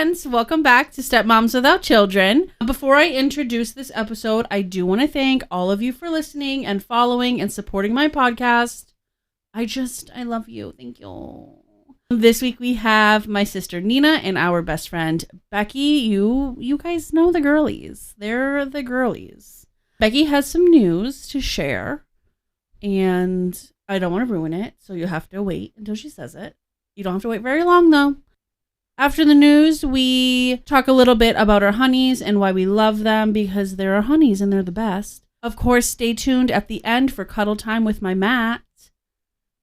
friends, welcome back to Stepmoms Without Children. Before I introduce this episode, I do want to thank all of you for listening and following and supporting my podcast. I love you. Thank you. This week we have my sister Nina and our best friend Becki. You guys know the girlies. They're the girlies. Becki has some news to share, and I don't want to ruin it, so you'll have to wait until she says it. You don't have to wait very long, though. After the news, we talk a little bit about our honeys and why we love them, because they're our honeys and they're the best. Of course, stay tuned at the end for Cuddle Time with my Matt.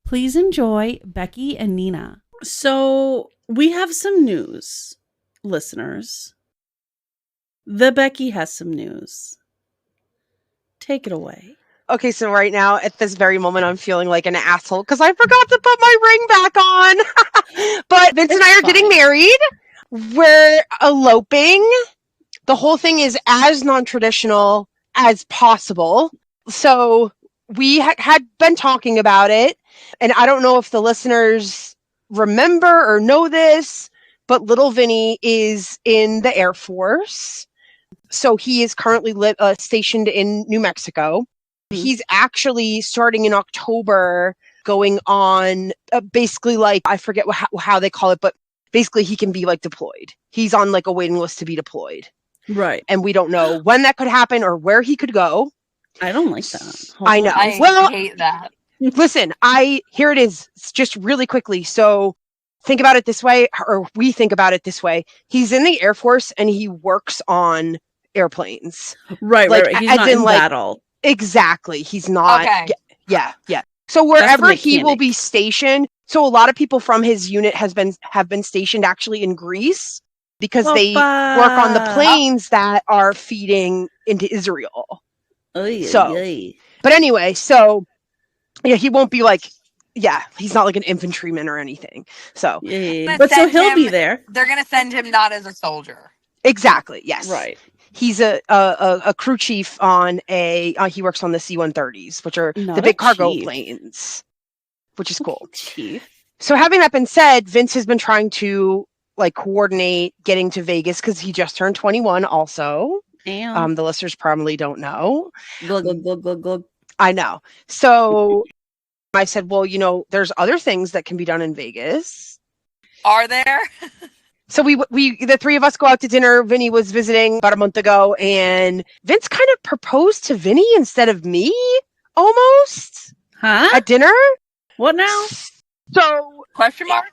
Please enjoy Becki and Nina. So, we have some news, listeners. The Becki has some news. Take it away. Okay, so right now, at this very moment, I'm feeling like an asshole because I forgot to put my ring back on. But Vince and I are getting married. We're eloping. The whole thing is as non-traditional as possible. So we had been talking about it. And I don't know if the listeners remember or know this, but little Vinny is in the Air Force. So he is currently stationed in New Mexico. He's actually starting in October going on basically like, I forget how they call it, but basically he can be like deployed. He's on like a waiting list to be deployed. Right. And we don't know when that could happen or where he could go. I don't like that. I know. I hate that. Listen, here it is, just really quickly. So think about it this way, or we think about it this way. He's in the Air Force and he works on airplanes. Right, like, right. He's not in battle. Exactly. He's not. Okay. Yeah. So wherever he will be stationed. So a lot of people from his unit have been stationed actually in Greece because they work on the planes that are feeding into Israel. But anyway, so yeah, he won't be like, he's not like an infantryman or anything. So, but so he'll be there. They're going to send him not as a soldier. Exactly. Yes. Right. He's a crew chief on he works on the C-130s, which are the big cargo planes, which is cool. Chief. So having that been said, Vince has been trying to like coordinate getting to Vegas because he just turned 21 also. Damn. The listeners probably don't know. Glug. I know. So I said, well, there's other things that can be done in Vegas. Are there? So we the three of us go out to dinner. Vinny was visiting about a month ago, and Vince kind of proposed to Vinny instead of me, almost. Huh? At dinner. What now? So question mark?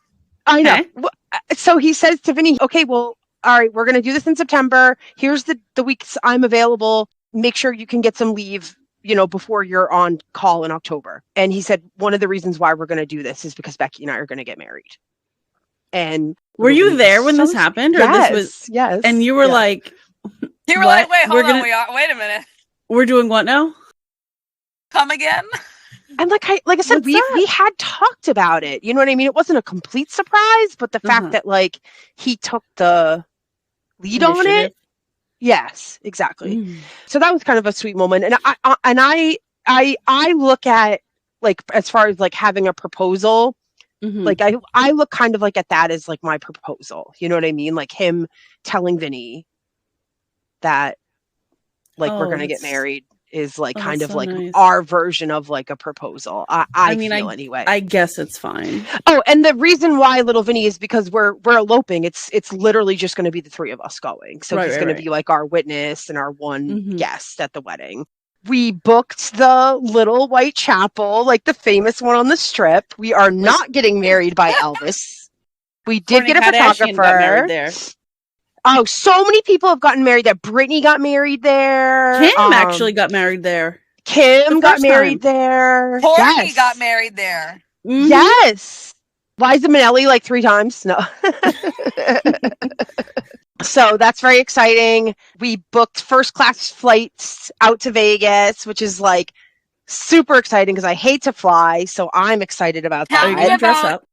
I know. So he says to Vinny, okay, well, all right, we're going to do this in September. Here's the weeks I'm available. Make sure you can get some leave, before you're on call in October. And he said, one of the reasons why we're going to do this is because Becki and I are going to get married. And were you there when this happened? Or yes, this was yes. And you were like, you were like, wait, hold on, wait a minute. We're doing what now? Come again? And like I said, we had talked about it. You know what I mean? It wasn't a complete surprise, but the fact that like he took the lead on it. Yes, exactly. So that was kind of a sweet moment. And I look at like, as far as like having a proposal, like I look kind of like at that as like my proposal. You know what I mean? Like him telling Vinny that like we're going to get married is like kind of so like nice. Our version of like a proposal. I mean, feel anyway. I guess it's fine. Oh, and the reason why little Vinny is because we're eloping. It's literally just going to be the three of us going. So he's going to be like our witness and our one guest at the wedding. We booked the little white chapel, like the famous one on the Strip. We are not getting married by Elvis. We did get a photographer. There. Oh, so many people have gotten married there. Brittany got married there. Kim actually got married there. Kim got married there. Courtney got married there. Mm-hmm. Yes. Liza Minnelli like 3 times. No. So that's very exciting. We booked first class flights out to Vegas, which is like super exciting because I hate to fly. So I'm excited about that. Are you going to dress up?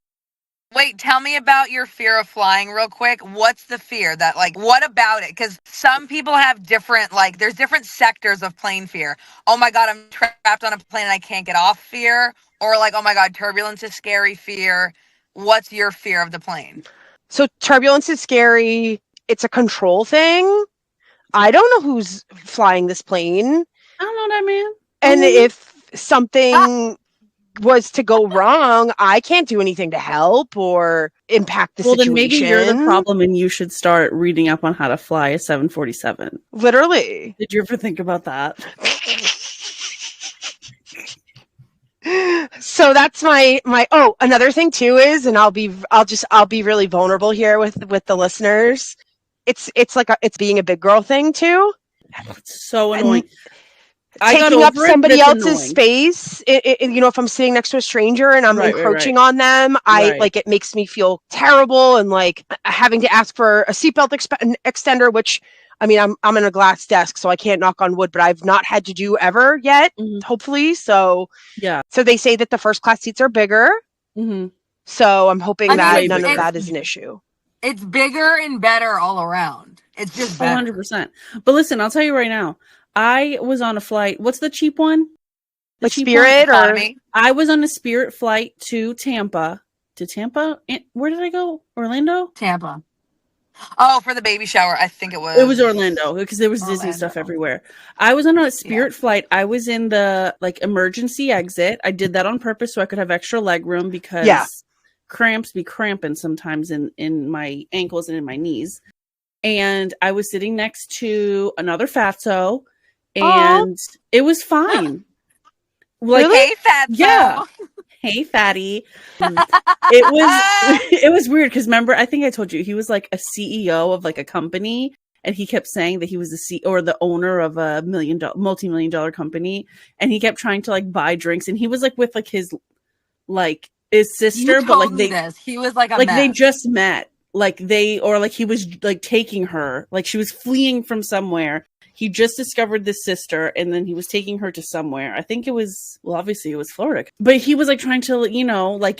Wait, tell me about your fear of flying real quick. What's the fear that, like, what about it? Because some people have different, like, there's different sectors of plane fear. Oh my God, I'm trapped on a plane and I can't get off fear. Or like, oh my God, turbulence is scary fear. What's your fear of the plane? So turbulence is scary. It's a control thing. I don't know who's flying this plane. I don't know that man. And if something was to go wrong, I can't do anything to help or impact the situation. Then maybe you're the problem and you should start reading up on how to fly a 747. Literally. Did you ever think about that? So that's my another thing too is, and I'll be really vulnerable here with the listeners. It's being a big girl thing too. It's so annoying. Taking up somebody else's space, if I'm sitting next to a stranger and I'm encroaching on them, it makes me feel terrible, and like having to ask for a seatbelt extender, which I mean, I'm in a glass desk, so I can't knock on wood, but I've not had to do ever yet, hopefully. So yeah. So they say that the first class seats are bigger. Mm-hmm. So I'm hoping that none of that is an issue. It's bigger and better all around. It's just better. 100%. But listen, I'll tell you right now. I was on a flight. What's the cheap one? The cheap Spirit one? Or I was on a Spirit flight to Tampa. To Tampa? Where did I go? Orlando? Tampa. Oh, for the baby shower. I think it was. It was Orlando because there was Disney stuff everywhere. I was on a Spirit flight. I was in the emergency exit. I did that on purpose so I could have extra leg room because cramps be cramping sometimes in my ankles and in my knees. And I was sitting next to another fatso. And it was fine. Really? Hey, fatso. Yeah. Hey, fatty. It was weird because remember, I think I told you he was like a CEO of like a company, and he kept saying that he was the owner of a multi-million-dollar company, and he kept trying to like buy drinks, and he was like with his sister, but like he was like they just met, he was like taking her, like she was fleeing from somewhere. He just discovered this sister, and then he was taking her to somewhere. I think it was, obviously it was Florida. But he was like trying to,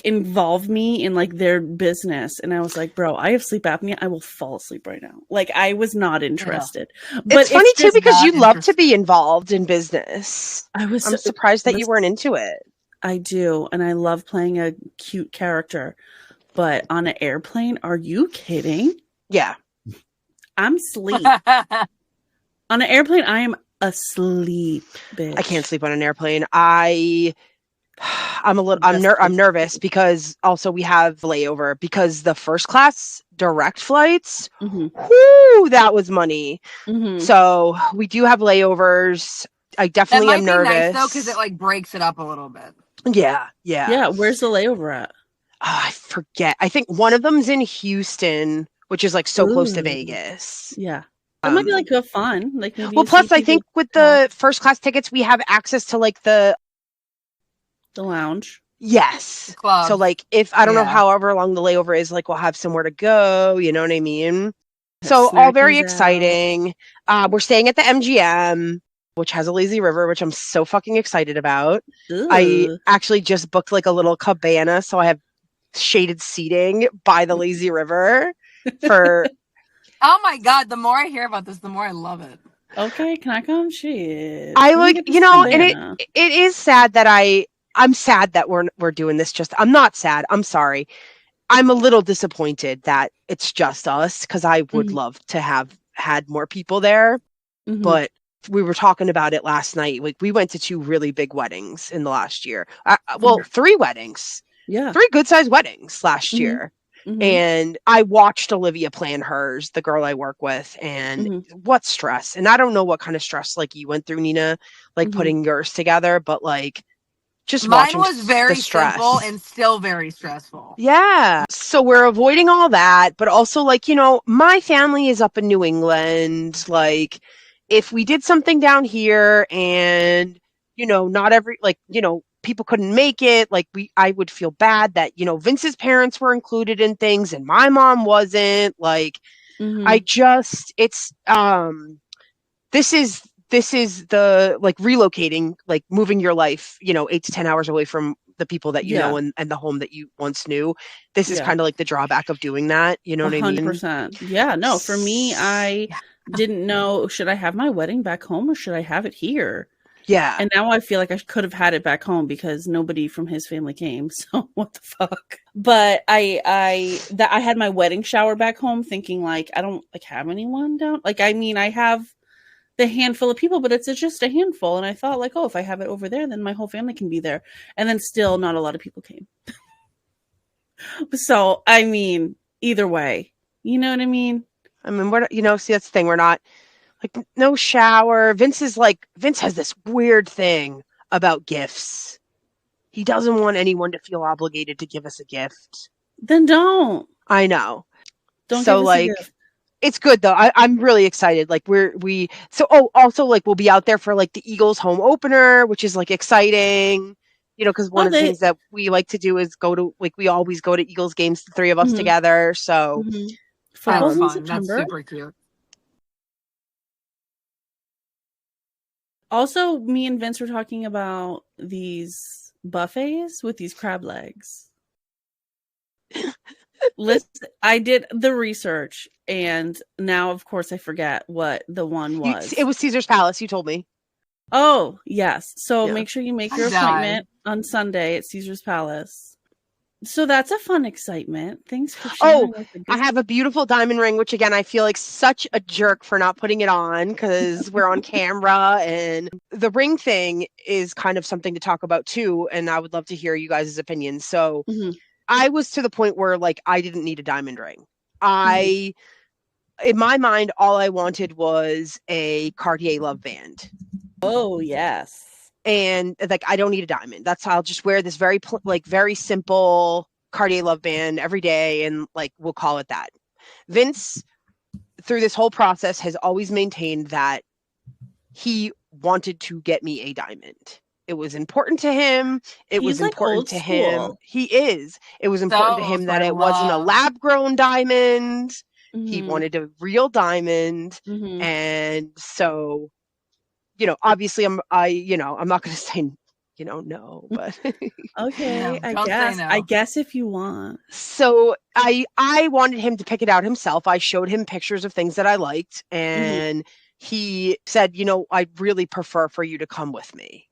involve me in like their business. And I was like, bro, I have sleep apnea. I will fall asleep right now. Like, I was not interested. Yeah. But it's funny too, because you love to be involved in business. I'm surprised that you weren't into it. I do. And I love playing a cute character. But on an airplane, are you kidding? Yeah. I'm asleep. On an airplane, I am asleep, bitch. I can't sleep on an airplane. I'm nervous because also we have layover because the first class direct flights, whoo, that was money. Mm-hmm. So we do have layovers. I definitely am nervous. Nice though, because it like breaks it up a little bit. Yeah. Where's the layover at? I forget. I think one of them's in Houston, which is like so close to Vegas. Yeah. It might be like fun. Like maybe plus I think with the first class tickets we have access to like the lounge. Yes. The club. So like if I don't know however long the layover is, like we'll have somewhere to go, you know what I mean? So all very exciting. We're staying at the MGM, which has a lazy river, which I'm so fucking excited about. Ooh. I actually just booked like a little cabana, so I have shaded seating by the lazy river for oh my God, the more I hear about this, the more I love it. Okay, can I come? Shit. I like, and it is sad that I'm sad that we're doing this I'm not sad. I'm sorry. I'm a little disappointed that it's just us because I would love to have had more people there. Mm-hmm. But we were talking about it last night. Like we went to 2 really big weddings in the last year. 3 weddings. Yeah. 3 good sized weddings last year. Mm-hmm. And I watched Olivia plan hers, the girl I work with, and what stress. And I don't know what kind of stress like you went through, Nina, like putting yours together, but like just mine was very simple and still very stressful. Yeah. So we're avoiding all that, but also like, my family is up in New England. Like if we did something down here and, not every, people couldn't make it, I would feel bad that, Vince's parents were included in things and my mom wasn't. Like, this is the, relocating, moving your life, 8 to 10 hours away from the people that you know and the home that you once knew. This is kind of like the drawback of doing that. You know what I mean? 100%. Yeah, no, for me, I didn't know, should I have my wedding back home or should I have it here? Yeah. And now I feel like I could have had it back home because nobody from his family came. So what the fuck? But I had my wedding shower back home thinking like I don't like have anyone down. Like I mean I have the handful of people, but it's just a handful. And I thought like, oh, if I have it over there, then my whole family can be there. And then still not a lot of people came. So I mean, either way, you know what I mean? I mean, see, that's the thing. We're not like no shower. Vince has this weird thing about gifts. He doesn't want anyone to feel obligated to give us a gift. Then don't. I know. Don't So give us like, a gift. it's good though. I'm really excited. Like also like we'll be out there for like the Eagles home opener, which is like exciting. Because one of the things that we like to do is we always go to Eagles games, the three of us together. So football's in September. That's super cute. Also, me and Vince were talking about these buffets with these crab legs. Listen, I did the research, and now, of course, I forget what the one was. It was Caesar's Palace. You told me. Oh, yes. So make sure you make your appointment on Sunday at Caesar's Palace. So that's a fun excitement. Thanks for sharing. I have a beautiful diamond ring, which again, I feel like such a jerk for not putting it on because we're on camera, and the ring thing is kind of something to talk about too. And I would love to hear you guys' opinions. So I was to the point where like, I didn't need a diamond ring. In my mind, all I wanted was a Cartier love band. Oh, yes. And like, I don't need a diamond. I'll just wear this very simple Cartier love band every day. And like, we'll call it that. Vince, through this whole process, has always maintained that he wanted to get me a diamond. It was important to him. It was important to him. He is. It was important to him that it wasn't a lab grown diamond. He wanted a real diamond. And so, obviously I'm not going to say, no, but okay. I guess if you want. So I wanted him to pick it out himself. I showed him pictures of things that I liked, and he said, I'd really prefer for you to come with me.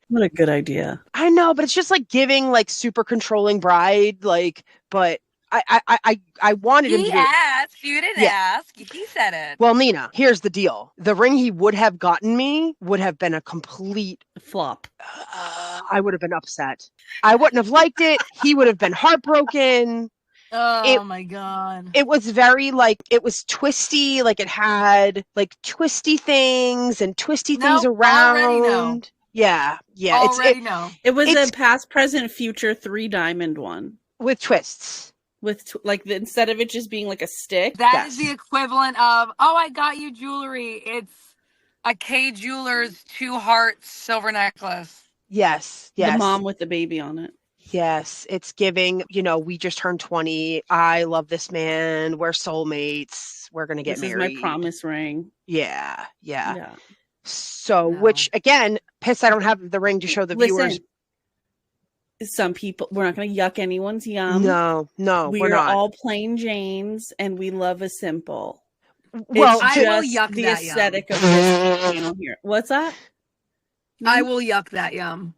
What a good idea. I know, but it's just like giving like super controlling bride, like, but I wanted him to. He asked. You didn't ask. He said it. Well, Nina, here's the deal. The ring he would have gotten me would have been a complete flop. I would have been upset. I wouldn't have liked it. He would have been heartbroken. Oh my God. It was very it was twisty. Like it had like twisty things and twisty things around. Already know. Yeah. It was a past, present, future 3 diamond one with twists. With instead of it just being like a stick. That is the equivalent of, I got you jewelry. It's a K Jewelers 2 hearts silver necklace. Yes. The mom with the baby on it. Yes. It's giving, we just turned 20. I love this man. We're soulmates. We're going to get married. This is my promise ring. Yeah. So, which again, piss, I don't have the ring to show the viewers. Some people, we're not going to yuck anyone's yum. No, we're not. We're all plain Janes, and we love a simple. Well, I will yuck the that aesthetic yum. of this channel here. What's that? I will yuck that yum.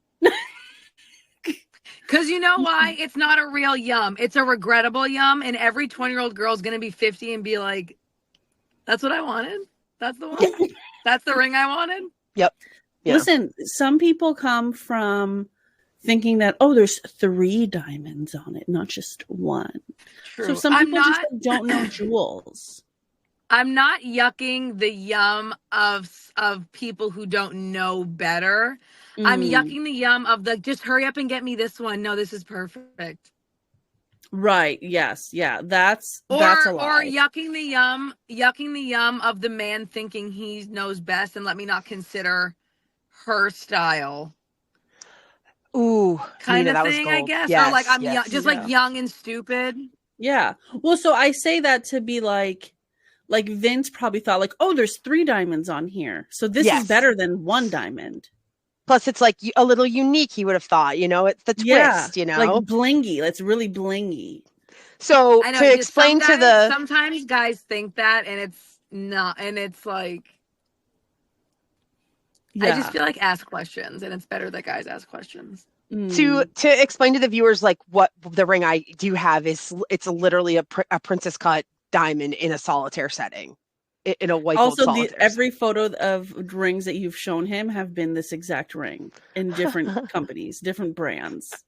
Because you know why? It's not a real yum. It's a regrettable yum, and every 20-year-old girl is going to be 50 and be like, that's what I wanted? That's the one? Yeah. That's the ring I wanted? Yep. Yeah. Listen, some people come from thinking that, there's 3 diamonds on it, not just 1. True. So some people just don't know jewels. I'm not yucking the yum of people who don't know better. I'm yucking the yum of just hurry up and get me this one. No, this is perfect. Right. Yes. Yeah. That's a lie. Or yucking the yum of the man thinking he knows best and let me not consider her style. Ooh, kind Nina, of thing, I guess. Yes, or like I'm young, just like young and stupid. Yeah. Well, so I say that to be like Vince probably thought like, there's 3 diamonds on here, so this is better than 1 diamond. Plus, it's like a little unique. He would have thought, it's the twist, like blingy. It's really blingy. So to explain sometimes guys think that, and it's not, and it's like. Yeah. I just feel like ask questions, and it's better that guys ask questions. To explain to the viewers, like, what the ring I do have is, it's literally a princess cut diamond in a solitaire setting, in a white gold Also, solitaire. every photo of rings that you've shown him have been this exact ring in different companies, different brands.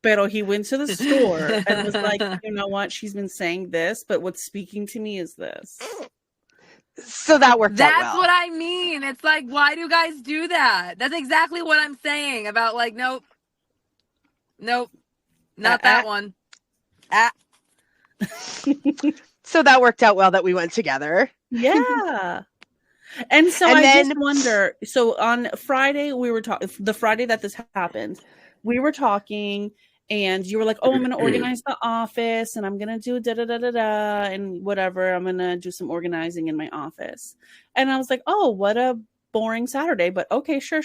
Pero he went to the store and was like, you know what? She's been saying this, but what's speaking to me is this. So that worked out well. That's what I mean. It's like, why do guys do that? That's exactly what I'm saying about, like, nope, not that one. So that worked out well that we went together. Yeah. And so I just wonder, so on Friday, we were talking, the Friday that this happened, we were talking, and you were like, oh, I'm going to organize the office, and I'm going to do da-da-da-da-da, and whatever. I'm going to do some organizing in my office. And I was like, oh, what a boring Saturday, but okay, sure.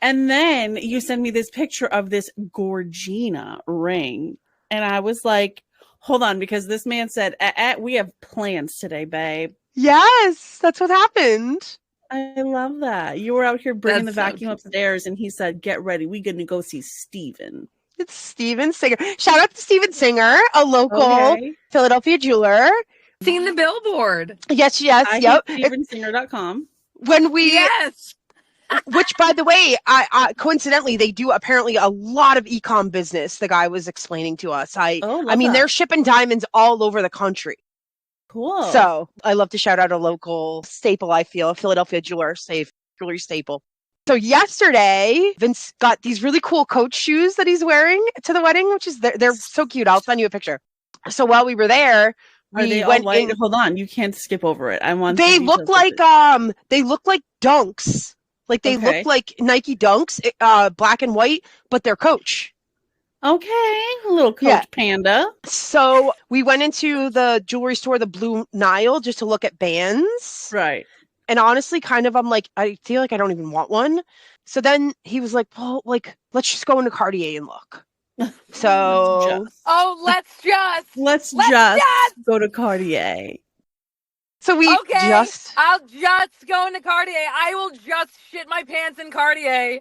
And then you send me this picture of this Gorgina ring, and I was like, hold on, because this man said, we have plans today, babe. Yes, that's what happened. I love that. You were out here bringing the vacuum upstairs, and he said, get ready. We're going to go see Steven. It's Steven Singer. Shout out to Steven Singer, a local Philadelphia jeweler. Seen the billboard. Yes. Yep. StevenSinger.com. When we... Yes. Which, by the way, I coincidentally, they do apparently a lot of e-com business. The guy was explaining to us. I mean, they're shipping diamonds all over the country. Cool. So I love to shout out a local staple, I feel, a Philadelphia jewelry staple. So yesterday, Vince got these really cool Coach shoes that he's wearing to the wedding, which is, they're so cute. I'll send you a picture. So while we were there, they went white? Hold on, you can't skip over it. I want. They look like Dunks. Like they look like Nike Dunks, black and white, but they're Coach. Okay, a little Coach panda. So we went into the jewelry store, the Blue Nile, just to look at bands. Right. And honestly, kind of, I'm like, I feel like I don't even want one. So then he was like, well, like, let's just go into Cartier and look. So. Let's just go to Cartier. So we I'll just go into Cartier. I will just shit my pants in Cartier.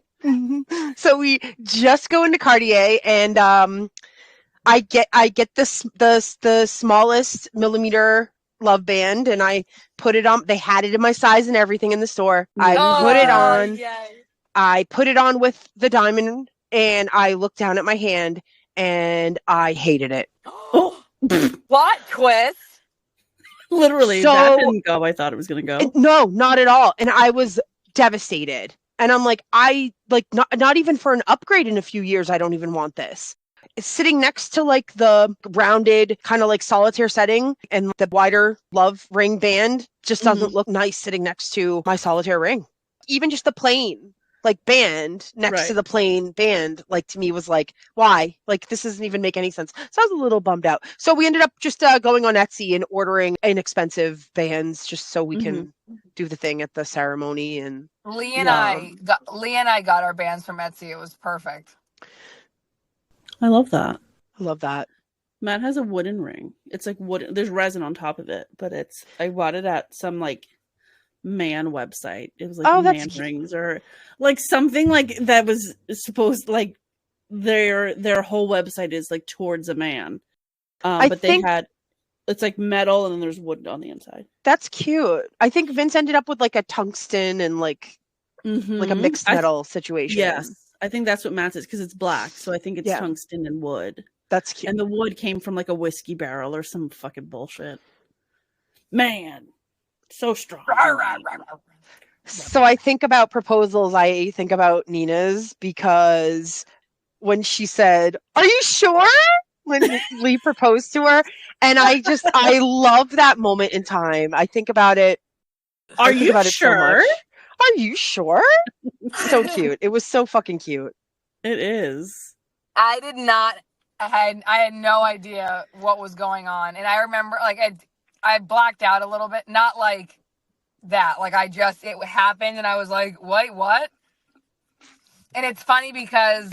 So we just go into Cartier, and I get the smallest millimeter love band, and I put it on. They had it in my size and everything in the store. I put it on. Yay. I put it on with the diamond, and I looked down at my hand, and I hated it. Plot twist. Literally, that didn't go. I thought it was going to go. No, not at all. And I was devastated. And I'm like, not even for an upgrade in a few years, I don't even want this. It's sitting next to like the rounded kind of like solitaire setting, and the wider love ring band just doesn't look nice sitting next to my solitaire ring. Even just the plain like band next to the plain band, like to me was like, why? Like this doesn't even make any sense. So I was a little bummed out. So we ended up just going on Etsy and ordering inexpensive bands just so we can do the thing at the ceremony. And Lee and I got our bands from Etsy. It was perfect. I love that. Matt has a wooden ring. It's like wood. There's resin on top of it, but I bought it at some like man website. It was like man rings or like something like that was supposed like their whole website is like towards a man. But they had it's like metal and then there's wood on the inside. That's cute. I think Vince ended up with like a tungsten and like a mixed metal situation. Yes. I think that's what Matt's is because it's black. So I think it's tungsten and wood. That's cute. And the wood came from like a whiskey barrel or some fucking bullshit. Man. So strong. So I think about proposals. I think about Nina's because when she said, "Are you sure?" when Lee proposed to her, and I love that moment in time. I think about it. Are you sure? Are you sure? So cute. It was so fucking cute. It is. I had no idea what was going on, and I remember like I blacked out a little bit, not like that. Like it happened and I was like, wait, what? And it's funny because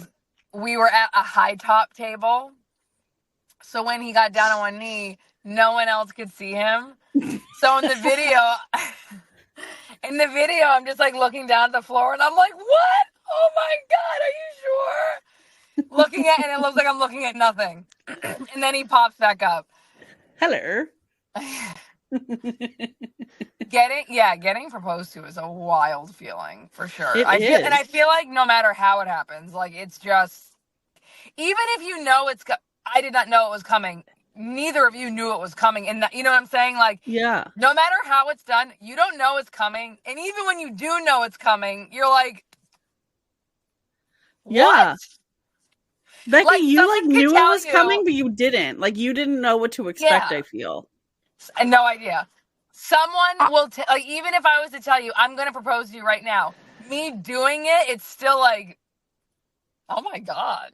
we were at a high top table. So when he got down on one knee, no one else could see him. So in the video, In the video, I'm just like looking down at the floor and I'm like, what? Oh my God, are you sure? Looking at, and it looks like I'm looking at nothing. And then he pops back up. Hello. Getting proposed to is a wild feeling for sure. It I is. feel like no matter how it happens, like it's just, even if you know I did not know it was coming. Neither of you knew it was coming. And you know what I'm saying? Like, Yeah. no matter how it's done, you don't know it's coming. And even when you do know it's coming, you're like, what? Yeah. Becki, Like, you like someone could knew it tell was you- coming, but you didn't. Like, you didn't know what to expect, Yeah. I feel. No idea. Someone will like, even if I was to tell you, I'm going to propose to you right now, me doing it, it's still like, oh my God.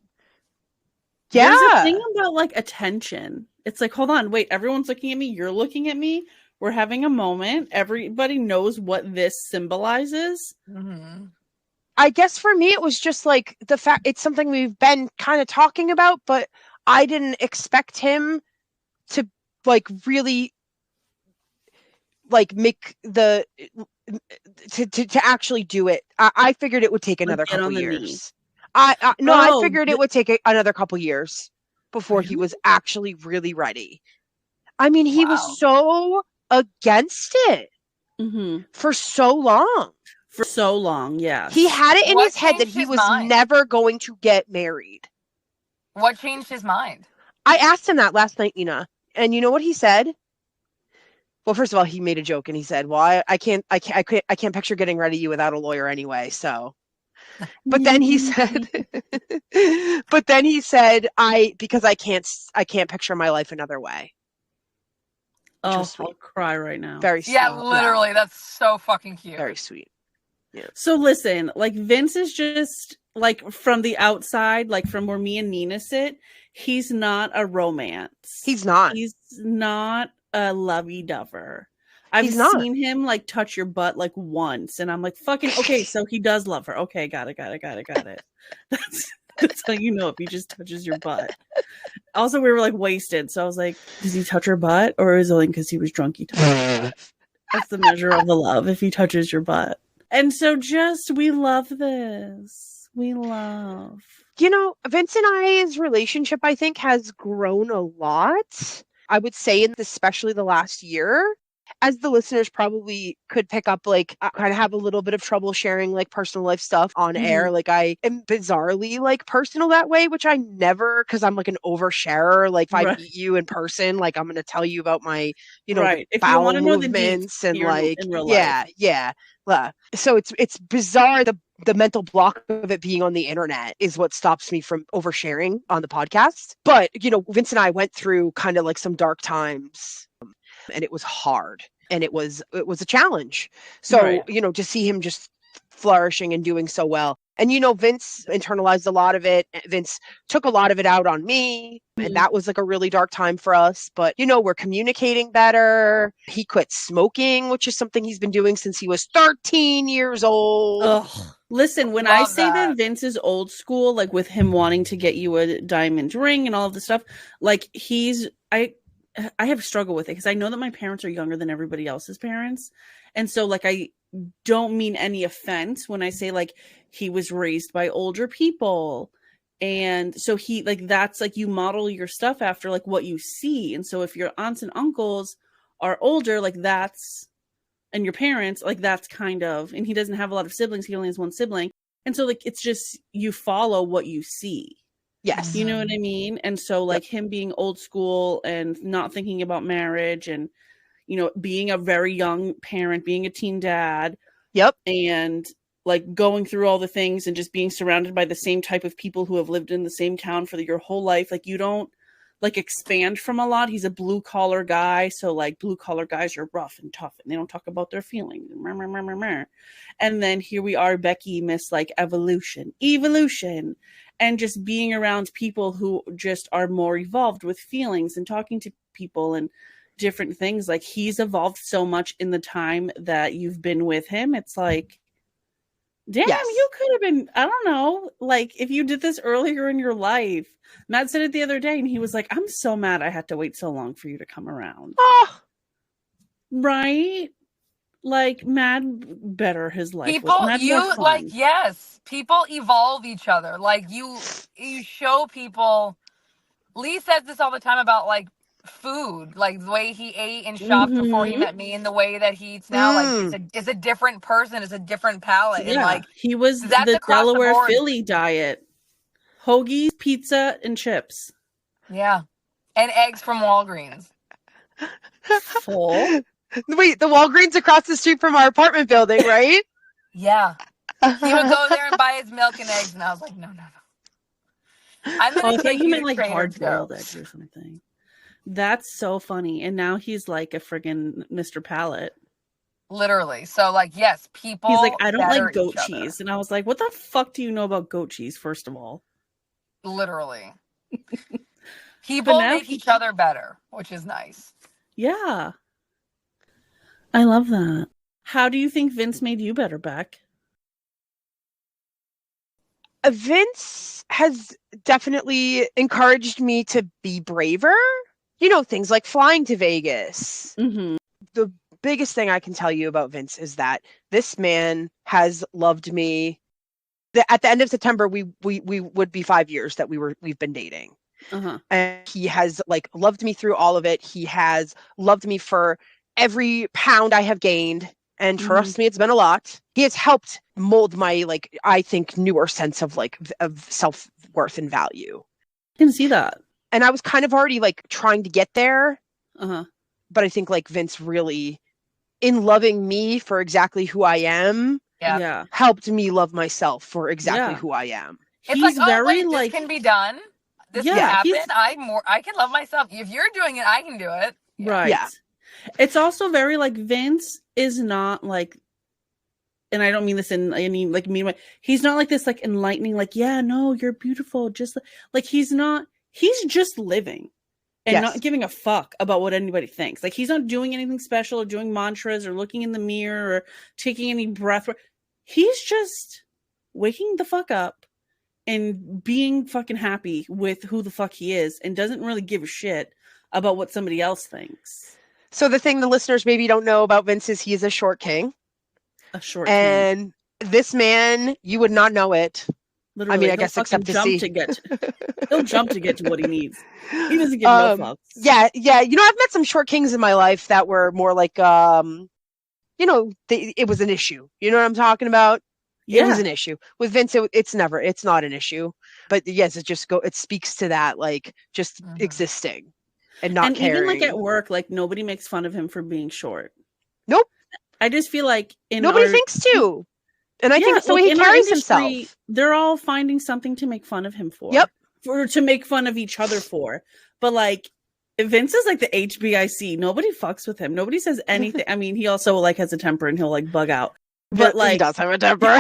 Yeah. There's a thing about like attention. It's like, hold on, wait, everyone's looking at me, you're looking at me, we're having a moment, everybody knows what this symbolizes. Mm-hmm. I guess for me, it was just like the fact it's something we've been kind of talking about, but I didn't expect him to like really like make the to actually do it. I figured it would take another Like, get couple on the years. knee. I figured it would take another couple years before he Really? was actually really ready. I mean, he Wow. was so against it for so long. For so long, yes. He had it in What his head that changed he his was mind? never going to get married. What changed his mind? I asked him that last night, Nina, and you know what he said? Well, first of all, he made a joke and he said, "Well, I can't picture getting ready you without a lawyer anyway." So, but then he said, because I can't picture my life another way. Oh, I'll cry right now. Very sweet. Yeah, literally, that's so fucking cute. Very sweet. Yeah. So listen, like Vince is just like from the outside, like from where me and Nina sit, he's not a romance. He's not. He's not a lovey-dovey. I've He's not. seen him like touch your butt like once, and I'm like, fucking okay, so he does love her. Okay, got it. That's how you know if he just touches your butt. Also, we were like wasted, so I was like, does he touch her butt, or is it only because he was drunk he touched her butt? That's the measure of the love, if he touches your butt. And so we love this. We love. You know, Vince and I's relationship, I think, has grown a lot. I would say, especially the last year. As the listeners probably could pick up, like, I kind of have a little bit of trouble sharing, like, personal life stuff on air. Like, I am bizarrely, like, personal that way, which I never, because I'm, like, an oversharer. Like, if I meet you in person, like, I'm going to tell you about my, if bowel you want to know the movements deets, and, like, in real life. Yeah. So it's bizarre. The mental block of it being on the internet is what stops me from oversharing on the podcast. But, Vince and I went through kind of like some dark times, and it was hard, and it was a challenge. So, to see him just flourishing and doing so well. And, Vince internalized a lot of it. Vince took a lot of it out on me. And that was like a really dark time for us. But, we're communicating better. He quit smoking, which is something he's been doing since he was 13 years old. Ugh. Listen, when I say that Vince is old school, like with him wanting to get you a diamond ring and all of the stuff, like I have struggled with it because I know that my parents are younger than everybody else's parents. And so like, I don't mean any offense when I say like he was raised by older people. And so he like, that's like, you model your stuff after like what you see. And so if your aunts and uncles are older, like that's, and your parents, like that's kind of, and he doesn't have a lot of siblings. He only has one sibling. And so like, it's just, you follow what you see. Yes. You know what I mean? And so like him being old school and not thinking about marriage and, being a very young parent, being a teen dad. Yep. And like going through all the things and just being surrounded by the same type of people who have lived in the same town for your whole life. Like you don't like expand from a lot. He's a blue collar guy. So like blue collar guys are rough and tough and they don't talk about their feelings. And then here we are, Becki, Miss like evolution and just being around people who just are more evolved with feelings and talking to people and different things. Like he's evolved so much in the time that you've been with him. It's like, damn, you could have been, I don't know, like if you did this earlier in your life. Matt said it the other day and he was like, I'm so mad I had to wait so long for you to come around. Oh. Right? like mad better his life People, was. Mad more you fun. like, yes, people evolve each other. Like you show people. Lee says this all the time about like food, like the way he ate and shopped before he met me, and the way that he eats now. Like it's a different person, it's a different palate, and like he was that's the across Delaware the board. Philly diet: hoagies, pizza, and chips. Yeah, and eggs from Walgreens. Full. Wait, the Walgreens across the street from our apartment building, right? Yeah, he would go there and buy his milk and eggs, and I was like, no. I'm gonna take you meant to like Trader hard-boiled Joe's. eggs or something. That's so funny. And now he's like a friggin' Mr. Palate. Literally. So like, yes, people. He's like, I don't better like goat each other. cheese, and I was like, what the fuck do you know about goat cheese? First of all, Literally. People make each other better, which is nice. Yeah, I love that. How do you think Vince made you better, Beck? Vince has definitely encouraged me to be braver. You know, things like flying to Vegas. Mm-hmm. The biggest thing I can tell you about Vince is that this man has loved me. At the end of September, we would be 5 years that we've been dating. Uh-huh. And he has like loved me through all of it. He has loved me for every pound I have gained. And trust me, it's been a lot. He has helped mold my, like, I think, newer sense of like of self-worth and value. I can see that. And I was kind of already like trying to get there. Uh-huh. But I think like Vince really, in loving me for exactly who I am, helped me love myself for exactly who I am. It's like, very like, this can be done. This can happen. I can love myself. If you're doing it, I can do it. Right. Yeah. It's also very like Vince is not like, and I don't mean this in any like mean way. He's not like this like enlightening, like, yeah, no, you're beautiful. Just like he's just living and not giving a fuck about what anybody thinks. Like he's not doing anything special or doing mantras or looking in the mirror or taking any breath. He's just waking the fuck up and being fucking happy with who the fuck he is and doesn't really give a shit about what somebody else thinks. So the thing the listeners maybe don't know about Vince is he is a short king. A short king. And this man, you would not know it. Literally, I mean, I guess except to see. He'll jump to get to what he needs. He doesn't give no fucks. Yeah. You know, I've met some short kings in my life that were more like, you know, it was an issue. You know what I'm talking about? Yeah. It was an issue. With Vince, it's not an issue. But yes, it speaks to that, like, just existing. And not caring. Even like at work, like nobody makes fun of him for being short. Nope. I just feel like nobody thinks to. And I think it's the way he carries himself. They're all finding something to make fun of him for. Yep. Or to make fun of each other for. But like Vince is like the HBIC. Nobody fucks with him. Nobody says anything. I mean, he also like has a temper and he'll like bug out. But like he does have a temper.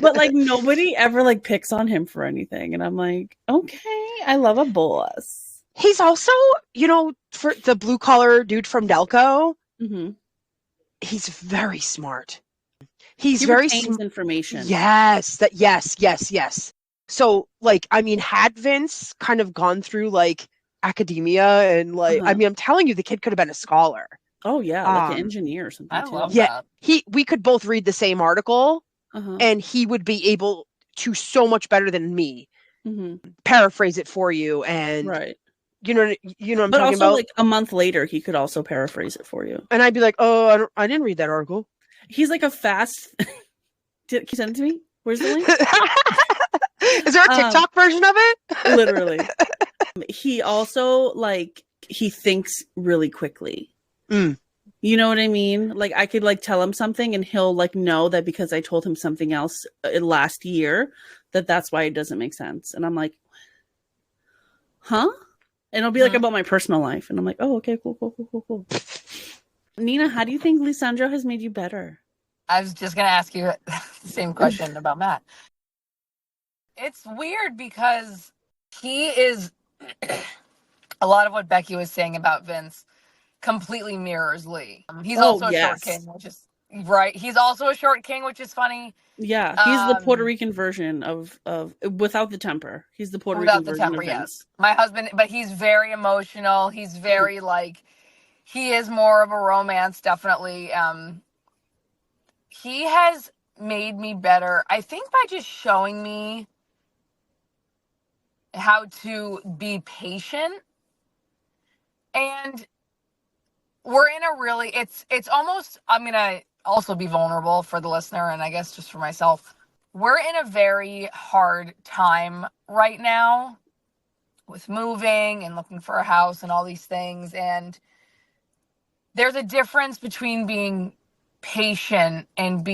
But like nobody ever like picks on him for anything. And I'm like, okay, I love a boss. He's also, you know, for the blue collar dude from Delco, he's very smart. He very smart information. Yes. Yes. So like, I mean, had Vince kind of gone through like academia and like, I mean, I'm telling you, the kid could have been a scholar. Oh yeah. Like an engineer or something. I love that. We could both read the same article and he would be able to so much better than me paraphrase it for you. And you know what I'm talking about? Like a month later, he could also paraphrase it for you. And I'd be like, oh, I didn't read that article. He's like a fast. Can you send it to me? Where's the link? Is there a TikTok version of it? Literally. He also like he thinks really quickly. You know what I mean? Like I could like tell him something and he'll like know that because I told him something else last year that's why it doesn't make sense. And I'm like, huh? And it'll be like about my personal life. And I'm like, oh, okay, cool. Nina, how do you think Lisandro has made you better? I was just going to ask you the same question about Matt. It's weird because he is, a lot of what Becki was saying about Vince completely mirrors Lee. He's also a short king, which is, right? He's also a short king, which is funny. Yeah, he's the Puerto Rican version of without the temper. He's the Puerto Rican version of Vince. My husband, but he's very emotional. He's very like he is more of a romance, definitely. He has made me better, I think, by just showing me how to be patient. And we're in a really, it's almost, I'm gonna also be vulnerable for the listener, and I guess just for myself. We're in a very hard time right now with moving and looking for a house and all these things. And there's a difference between being patient and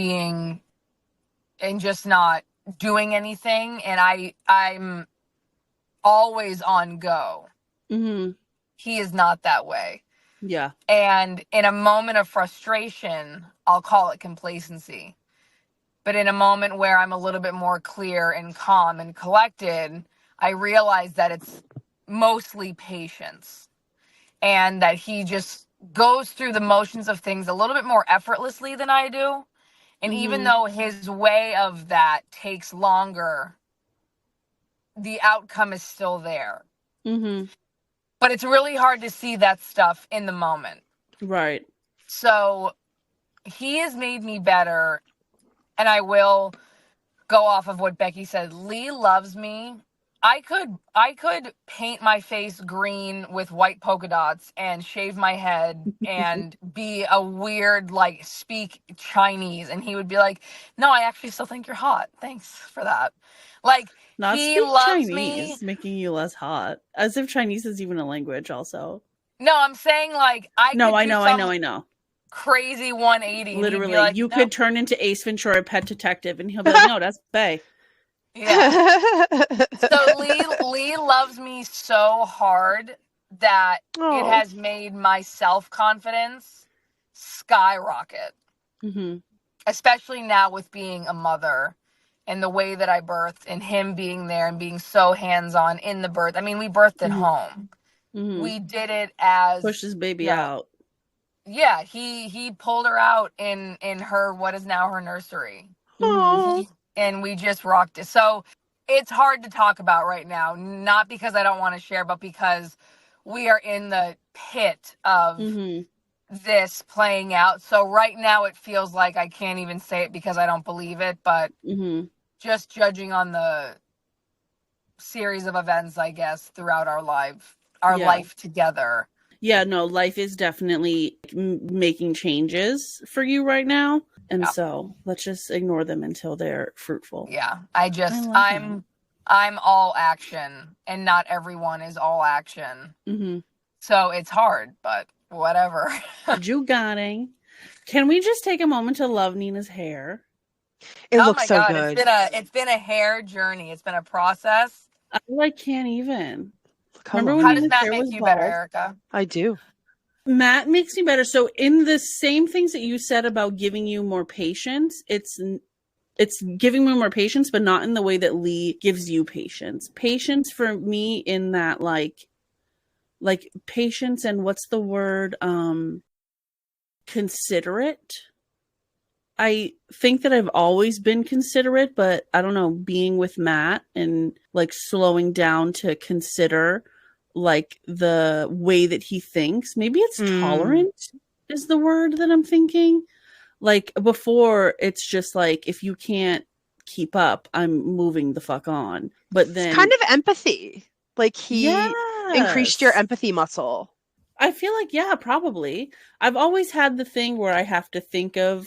just not doing anything. And I'm always on go. Mm-hmm. He is not that way. Yeah. And in a moment of frustration, I'll call it complacency. But in a moment where I'm a little bit more clear and calm and collected, I realize that it's mostly patience, and that he just goes through the motions of things a little bit more effortlessly than I do. And even though his way of that takes longer, the outcome is still there. Mm-hmm. But it's really hard to see that stuff in the moment. Right. So he has made me better. And I will go off of what Becki said. Lee loves me. I could paint my face green with white polka dots and shave my head and be a weird, like, speak Chinese, and he would be like, no, I actually still think you're hot. Thanks for that. Like, Not he speak loves Chinese, me. making you less hot. As if Chinese is even a language also. No, I'm saying, like, I know. Crazy 180. Literally, like, you no. could turn into Ace Ventura, Pet Detective, and he'll be like, no, that's Bay. Yeah. So Lee loves me so hard that it has made my self-confidence skyrocket. Mm-hmm. Especially now with being a mother and the way that I birthed, and him being there and being so hands-on in the birth. I mean, we birthed at home. Mm-hmm. We did it as... Push his baby out. Yeah, he pulled her out in her, what is now her nursery. Mm-hmm. And we just rocked it. So it's hard to talk about right now, not because I don't want to share, but because we are in the pit of this playing out. So right now it feels like I can't even say it because I don't believe it, but just judging on the series of events, I guess, throughout our life together. Yeah, no, life is definitely making changes for you right now. And so let's just ignore them until they're fruitful. Yeah, I'm all action, and not everyone is all action. Mm-hmm. So it's hard, but whatever. You got it. Can we just take a moment to love Nina's hair? It looks so good. It's been a hair journey. It's been a process. I can't even. Remember How does Matt make you better, Erica? I do. Matt makes me better. So in the same things that you said about giving you more patience, it's giving me more patience, but not in the way that Lee gives you patience. Patience for me in that like patience, and what's the word? Considerate. I think that I've always been considerate, but I don't know, being with Matt and like slowing down to consider like the way that he thinks. Maybe it's tolerant is the word that I'm thinking. Like before, it's just like, if you can't keep up, I'm moving the fuck on. But then it's kind of empathy. Like he increased your empathy muscle. I feel like, yeah, probably. I've always had the thing where I have to think of,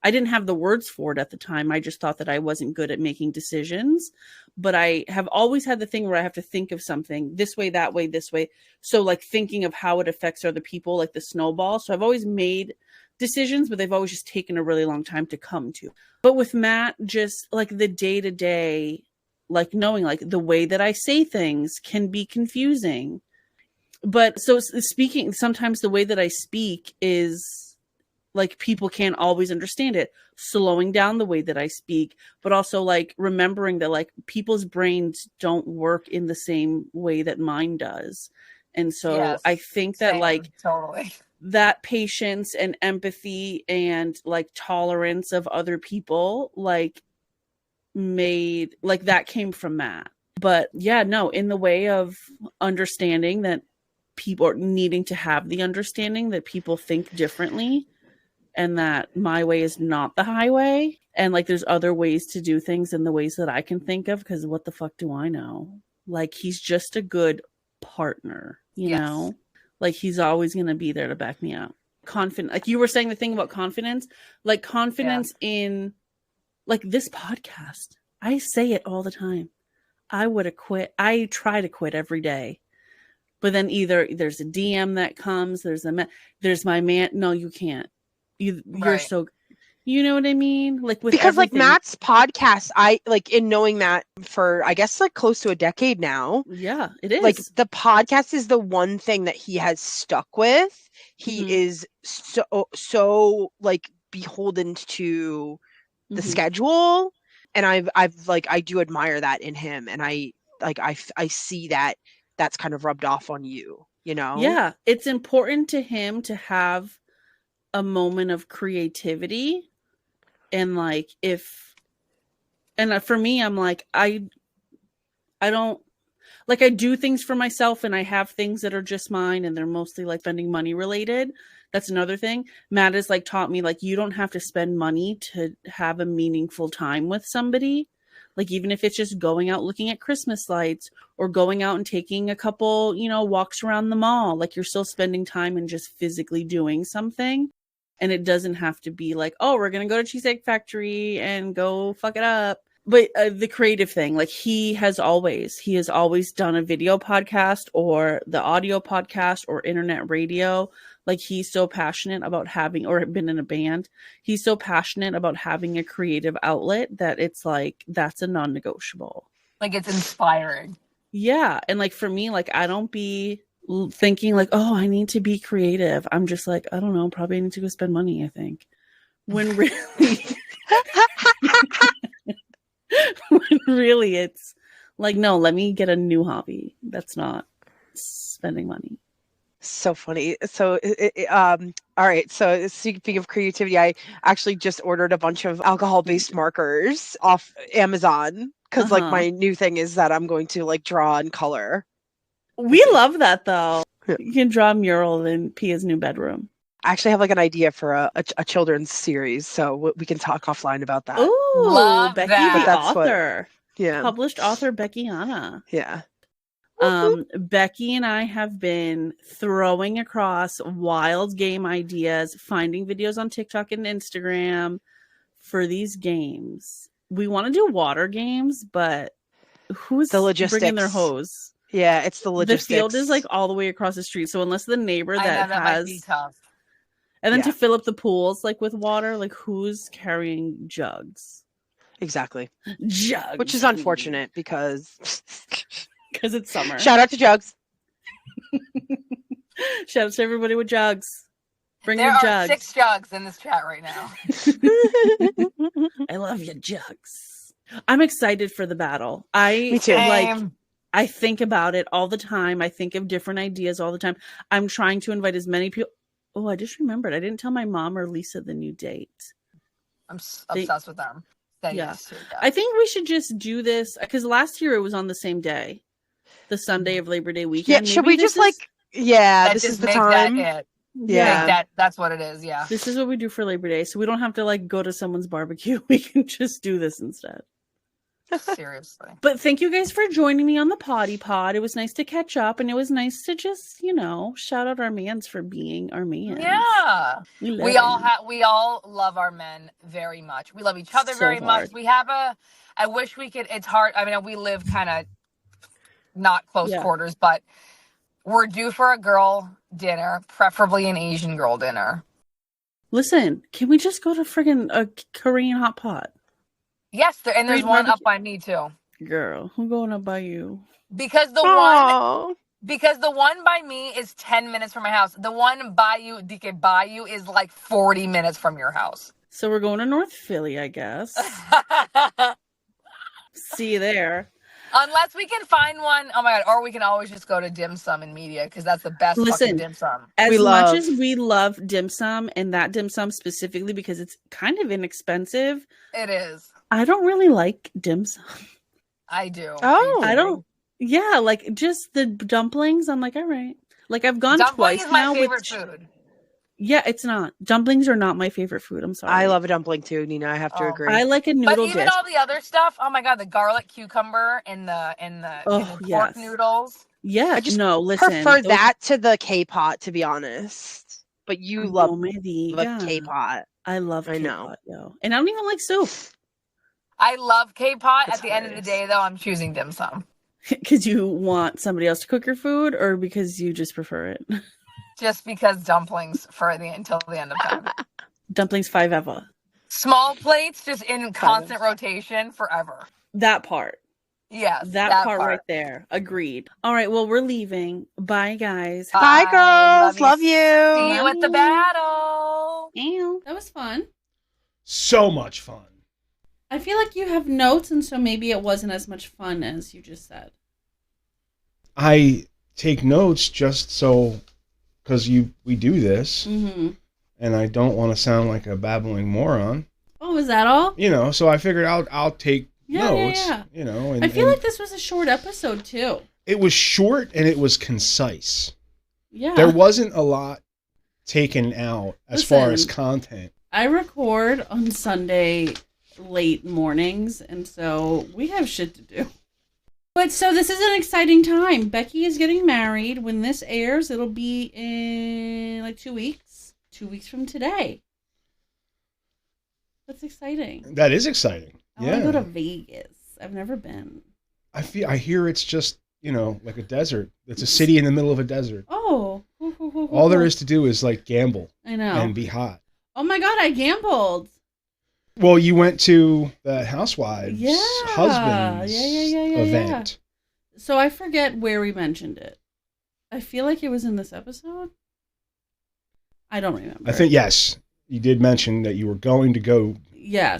I didn't have the words for it at the time. I just thought that I wasn't good at making decisions. But I have always had the thing where I have to think of something this way, that way, this way. So like thinking of how it affects other people, like the snowball. So I've always made decisions, but they've always just taken a really long time to come to. But with Matt, just like the day to day, like knowing like the way that I say things can be confusing. But so speaking, sometimes the way that I speak is like people can't always understand it. Slowing down the way that I speak, but also like remembering that like people's brains don't work in the same way that mine does. And so I think that like totally that patience and empathy and like tolerance of other people like made like that came from Matt. But yeah, no, in the way of understanding that people needing to have the understanding that people think differently and that my way is not the highway. And like, there's other ways to do things than the ways that I can think of. Cause what the fuck do I know? Like, he's just a good partner, you know? Like, he's always going to be there to back me up. Confident. Like you were saying the thing about confidence, like confidence in like this podcast. I say it all the time. I would have quit. I try to quit every day. But then either there's a DM that comes, there's my man. No, you can't. You're so, you know what I mean? Like with because everything. like Matt's podcast, I like in knowing Matt for I guess like close to a decade now. Yeah, it is. Like the podcast is the one thing that he has stuck with. He is so like beholden to the schedule, and I've like I do admire that in him, and I see that that's kind of rubbed off on you, you know? Yeah, it's important to him to have a moment of creativity. And like for me, I'm like, I don't like, I do things for myself and I have things that are just mine and they're mostly like spending money related. That's another thing. Matt has like taught me, like, you don't have to spend money to have a meaningful time with somebody. Like, even if it's just going out looking at Christmas lights or going out and taking a couple, you know, walks around the mall, like you're still spending time and just physically doing something. And it doesn't have to be like, oh, we're going to go to Cheesecake Factory and go fuck it up. But the creative thing, like he has always done a video podcast or the audio podcast or internet radio. Like he's so passionate about having, or been in a band. He's so passionate about having a creative outlet that it's like, that's a non-negotiable. Like it's inspiring. Yeah. And like for me, like I don't be thinking like, oh, I need to be creative. I'm just like, I don't know, probably need to go spend money, I think. When really when really it's like, no, let me get a new hobby. That's not spending money. So funny. So all right, so speaking of creativity, I actually just ordered a bunch of alcohol-based markers off Amazon because like my new thing is that I'm going to like draw and color. We love that though. Yeah. You can draw a mural in Pia's new bedroom. I actually have like an idea for a children's series, so we can talk offline about that. Ooh, love Becki that. the author. Yeah. Published author Becki Anna. Yeah. Becki and I have been throwing across wild game ideas, finding videos on TikTok and Instagram for these games. We want to do water games, but who's the logistics bringing their hose? Yeah, it's the logistics. The field is like all the way across the street, so unless the neighbor that might has, be tough. And then to fill up the pools like with water, like who's carrying jugs? Exactly. Jugs, which is unfortunate because it's summer. Shout out to jugs. Shout out to everybody with jugs. Bring there your are jugs. 6 jugs in this chat right now. I love you, jugs. I'm excited for the battle. Me too. I think about it all the time. I think of different ideas all the time. I'm trying to invite as many people. Oh, I just remembered. I didn't tell my mom or Lisa the new date. I'm obsessed with them. Yeah. I think we should just do this because last year it was on the same day, the Sunday of Labor Day weekend. Yeah, should we just like, this is the time. That's what it is. Yeah. This is what we do for Labor Day. So we don't have to like go to someone's barbecue. We can just do this instead. Seriously. But thank you guys for joining me on the Potty Pod. It was nice to catch up, and it was nice to just, shout out our mans for being our mans. Yeah. We all love our men very much. We love each other very much. We have I wish we could, it's hard. I mean, we live kind of not close quarters, but we're due for a girl dinner, preferably an Asian girl dinner. Listen, can we just go to friggin' a Korean hot pot? Yes, there's one up by me too. Girl, who's going up by you? Because the one by me is 10 minutes from my house. The one by you, DK Bayou, is like 40 minutes from your house. So we're going to North Philly, I guess. See you there. Unless we can find one. Oh my God. Or we can always just go to dim sum in Media because that's the best fucking dim sum. As much as we love dim sum, and that dim sum specifically because it's kind of inexpensive. It is. I don't really like dim sum. I do. Oh. I don't. Yeah, like just the dumplings. I'm like, all right. Like I've gone Dumpling twice is my now favorite with. food. Yeah, it's not. Dumplings are not my favorite food. I'm sorry. I love a dumpling too, Nina. I have to agree. I like a But noodle even dish. all the other stuff, oh my god, the garlic cucumber and the pork noodles. Yeah, I just no, listen. prefer that to the K-pot, to be honest. But you love the K-pot. I love I know. K-pot, yo. And I don't even like soup. I love K-pot. That's At the end of the day, though, I'm choosing dim sum. Because you want somebody else to cook your food, or because you just prefer it? Just because dumplings until the end of time. Dumplings 5 ever. Small plates just in constant rotation forever. That part. Yes. That part right there. Agreed. All right, well, we're leaving. Bye, guys. Bye, girls. Love you. See you at the battle. Ew. That was fun. So much fun. I feel like you have notes, and so maybe it wasn't as much fun as you just said. I take notes just so, because we do this, Mm-hmm. and I don't want to sound like a babbling moron. Oh, is that all? You know, so I figured I'll take notes. Yeah. You know, and I feel like this was a short episode too. it was short and it was concise. Yeah. There wasn't a lot taken out as far as content. I record on Sunday late mornings, and so we have shit to do. But so this is an exciting time. Becki is getting married. When this airs, it'll be in like 2 weeks. 2 weeks from today. That's exciting. That is exciting. I want to go to Vegas. I've never been. I hear it's just, you know, like a desert. It's a city in the middle of a desert. Oh. All there is to do is like gamble. I know. And be hot. Oh my God, I gambled. Well, you went to the housewives' husband's event. So I forget where we mentioned it. I feel like it was in this episode. I don't remember. I think, yes, you did mention that you were going to go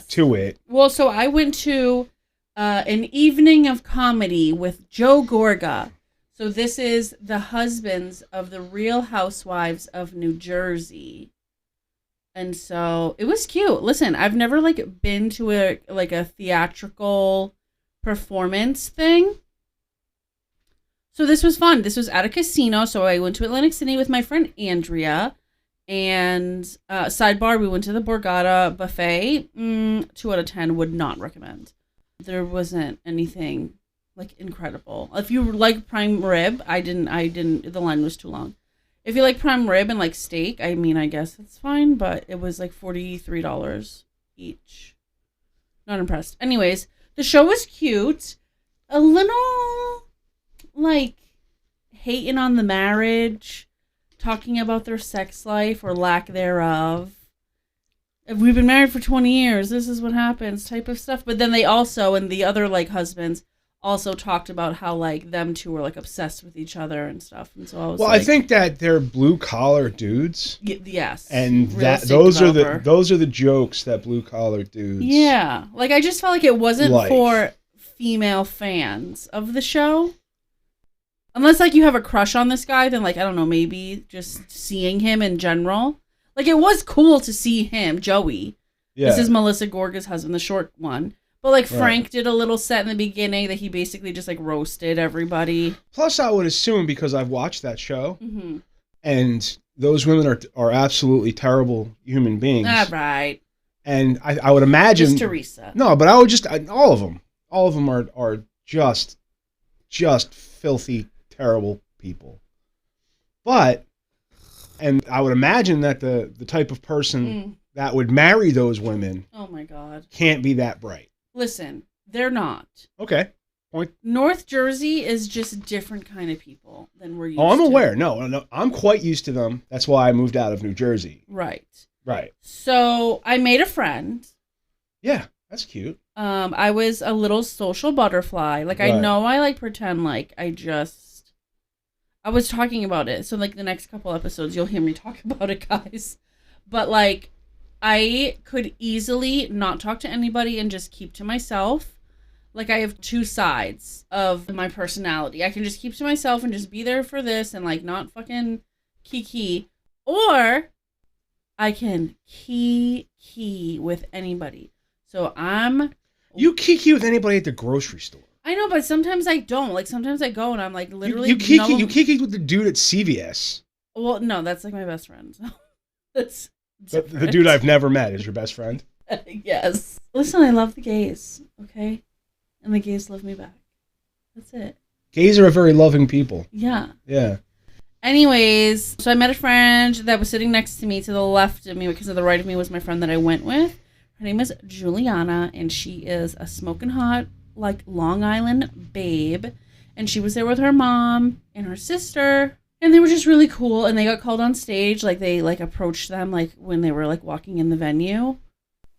to it. Well, so I went to an evening of comedy with Joe Gorga. So this is the husbands of the Real Housewives of New Jersey. And so it was cute. Listen, I've never been to a theatrical performance thing. So this was fun. This was at a casino. So I went to Atlantic City with my friend Andrea. And sidebar, we went to the Borgata buffet. 2 out of 10 would not recommend. There wasn't anything incredible. If you like prime rib, I didn't. The line was too long. If you like prime rib and steak, I mean, I guess it's fine, but it was $43 each. Not impressed. Anyways, the show was cute. A little, hating on the marriage, talking about their sex life or lack thereof. If we've been married for 20 years, this is what happens type of stuff. But then they also, and the other, husbands, also talked about how them two were obsessed with each other and stuff, and so I was. Well, I think that they're blue collar dudes. Yes, and that those are the jokes that blue collar dudes. Yeah, I just felt like it wasn't for female fans of the show. Unless you have a crush on this guy, then I don't know, maybe just seeing him in general. It was cool to see him, Joey. Yeah. This is Melissa Gorga's husband, the short one. But Frank did a little set in the beginning that he basically just roasted everybody. Plus, I would assume, because I've watched that show, and those women are absolutely terrible human beings. Right. And I would imagine just Teresa. No, but I would just all of them are just filthy, terrible people. But and I would imagine that the type of person that would marry those women, oh my God, can't be that bright. Listen, they're not. Okay. Point. North Jersey is just a different kind of people than we're used to. Oh, I'm aware. No, I'm quite used to them. That's why I moved out of New Jersey. Right. So I made a friend. Yeah, that's cute. I was a little social butterfly. I know I pretend I was talking about it. So the next couple episodes, you'll hear me talk about it, guys. But I could easily not talk to anybody and just keep to myself. I have 2 sides of my personality. I can just keep to myself and just be there for this and not fucking kiki. Or I can kiki with anybody. So You kiki with anybody at the grocery store. I know, but sometimes I don't. Like, sometimes I go and I'm like, literally. You kikied with the dude at CVS. Well, no, that's like my best friend. So that's The dude I've never met is your best friend? Yes. Listen, I love the gays, okay? And the gays love me back. That's it. Gays are a very loving people. Yeah. Yeah. Anyways, so I met a friend that was sitting next to me to the left of me, because to the right of me was my friend that I went with. Her name is Juliana, and she is a smoking hot, like, Long Island babe. And she was there with her mom and her sister. And they were just really cool. And they got called on stage. Like, they, like, approached them, like, when they were, like, walking in the venue.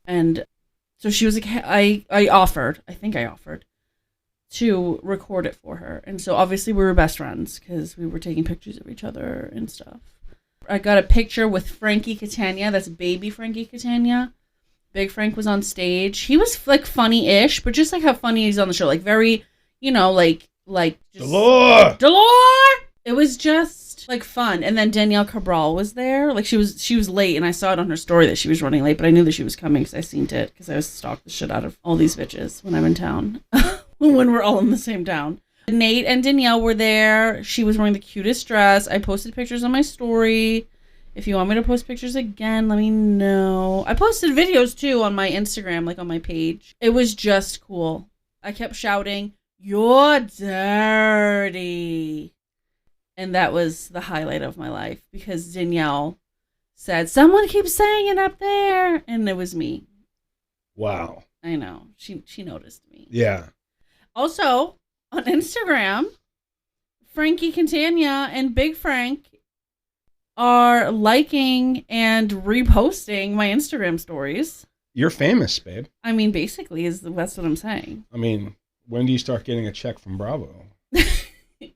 And so she was like, I think I offered to record it for her. And so obviously we were best friends because we were taking pictures of each other and stuff. I got a picture with Frankie Catania. That's baby Frankie Catania. Big Frank was on stage. He was like funny-ish, but just like how funny he's on the show. Like very, you know, like just Delore! It was just like fun. And then Danielle Cabral was there. Like she was late, and I saw it on her story that she was running late, but I knew that she was coming because I seen it, because I was stalked the shit out of all these bitches when I'm in town. When we're all in the same town. Nate and Danielle were there. She was wearing the cutest dress. I posted pictures on my story. If you want me to post pictures again, let me know. I posted videos too on my Instagram, like on my page. It was just cool. I kept shouting, "You're dirty." And that was the highlight of my life, because Danielle said, "Someone keeps saying it up there." And it was me. Wow. I know. She noticed me. Yeah. Also, on Instagram, Frankie Catania and Big Frank are liking and reposting my Instagram stories. You're famous, babe. I mean, basically, that's what I'm saying. I mean, when do you start getting a check from Bravo?